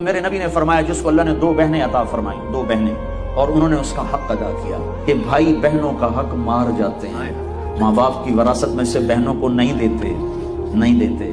میرے نبی نے فرمایا جس کو اللہ نے دو بہنیں عطا فرمائیں، دو بہنیں، اور انہوں نے اس کا حق ادا کیا کہ بھائی بہنوں کا حق مار جاتے ہیں، ماں باپ کی وراثت میں سے بہنوں کو نہیں دیتے۔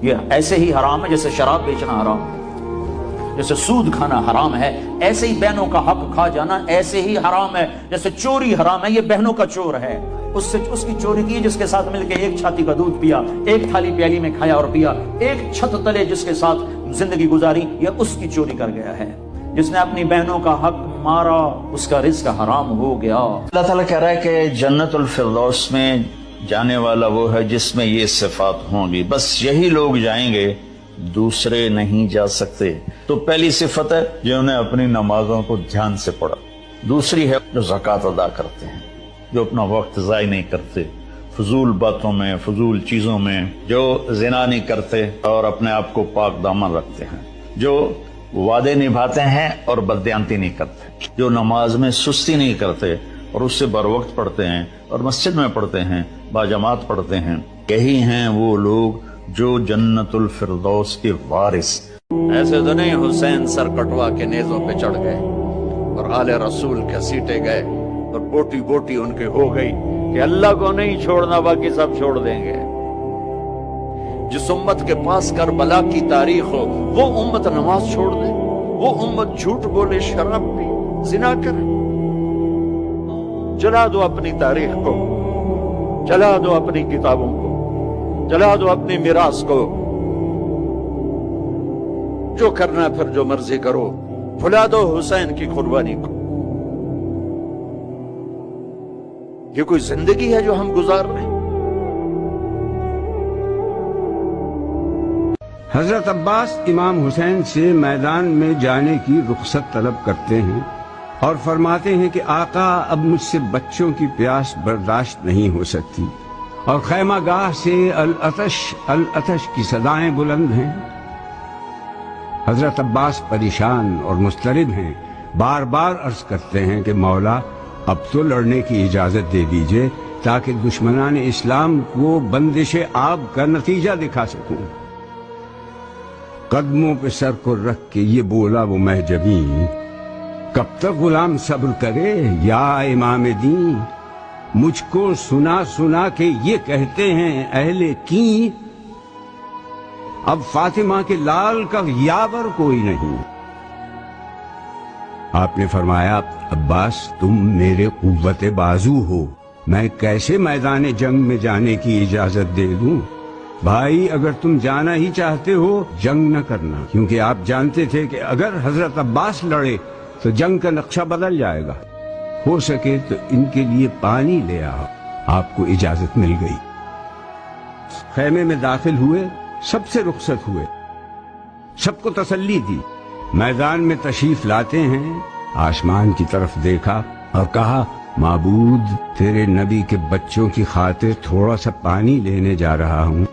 یہ ایسے ہی حرام ہے جیسے شراب بیچنا حرام ہے، جیسے سود کھانا حرام ہے، ایسے ہی بہنوں کا حق کھا جانا ایسے ہی حرام ہے جیسے چوری حرام ہے۔ یہ بہنوں کا چور ہے، اس کی چوری کی جس کے ساتھ مل کے ایک چھاتی کا دودھ پیا، ایک تھالی پیالی میں کھایا اور پیا، ایک چھت تلے جس کے ساتھ زندگی گزاری، یہ اس کی چوری کر گیا ہے۔ جس نے اپنی بہنوں کا حق مارا اس کا رزق حرام ہو گیا۔ اللہ تعالیٰ کہہ رہا ہے کہ جنت الفردوس میں جانے والا وہ ہے جس میں یہ صفات ہوں گی، بس یہی لوگ جائیں گے، دوسرے نہیں جا سکتے۔ تو پہلی صفت ہے جنہوں نے اپنی نمازوں کو دھیان سے پڑھا، دوسری ہے جو زکوٰۃ ادا کرتے ہیں، جو اپنا وقت ضائع نہیں کرتے فضول باتوں میں، فضول چیزوں میں، جو زنا نہیں کرتے اور اپنے آپ کو پاک دامن رکھتے ہیں، جو وعدے نبھاتے ہیں اور بددیانتی نہیں کرتے، جو نماز میں سستی نہیں کرتے اور اس سے بر وقت پڑھتے ہیں اور مسجد میں پڑھتے ہیں، باجماعت پڑھتے ہیں، یہی ہیں وہ لوگ جو جنت الفردوس کے وارث۔ ایسے تو نہیں حسین سر کٹوا کے نیزوں پہ چڑھ گئے اور آل رسول کے سیٹے گئے اور بوٹی بوٹی ان کے ہو گئی کہ اللہ کو نہیں چھوڑنا باقی سب چھوڑ دیں گے۔ جس امت کے پاس کربلا کی تاریخ ہو وہ امت نماز چھوڑ دے، وہ امت جھوٹ بولے، شراب پی، زنا کرے۔ جلا دو اپنی تاریخ کو، جلا دو اپنی کتابوں کو، جلا دو اپنی میراث کو، جو کرنا پھر جو مرضی کرو، بھلا دو حسین کی قربانی کو۔ یہ کوئی زندگی ہے جو ہم گزار رہے ہیں؟ حضرت عباس امام حسین سے میدان میں جانے کی رخصت طلب کرتے ہیں اور فرماتے ہیں کہ آقا اب مجھ سے بچوں کی پیاس برداشت نہیں ہو سکتی، اور خیمہ گاہ سے العطش العطش کی صدائیں بلند ہیں۔ حضرت عباس پریشان اور مضطرب ہیں، بار بار عرض کرتے ہیں کہ مولا اب تو لڑنے کی اجازت دے دیجئے تاکہ دشمنان اسلام کو بندش آب کا نتیجہ دکھا سکوں۔ قدموں پہ سر کو رکھ کے یہ بولا وہ مہجبیں، کب تک غلام صبر کرے یا امام دین، مجھ کو سنا کے یہ کہتے ہیں اہل کی، اب فاطمہ کے لال کا یاور کوئی نہیں۔ آپ نے فرمایا عباس تم میرے قوت بازو ہو، میں کیسے میدان جنگ میں جانے کی اجازت دے دوں؟ بھائی اگر تم جانا ہی چاہتے ہو جنگ نہ کرنا، کیونکہ آپ جانتے تھے کہ اگر حضرت عباس لڑے تو جنگ کا نقشہ بدل جائے گا، ہو سکے تو ان کے لیے پانی لے آؤ۔ آپ کو اجازت مل گئی، خیمے میں داخل ہوئے، سب سے رخصت ہوئے، سب کو تسلی دی، میدان میں تشریف لاتے ہیں، آسمان کی طرف دیکھا اور کہا معبود تیرے نبی کے بچوں کی خاطر تھوڑا سا پانی لینے جا رہا ہوں۔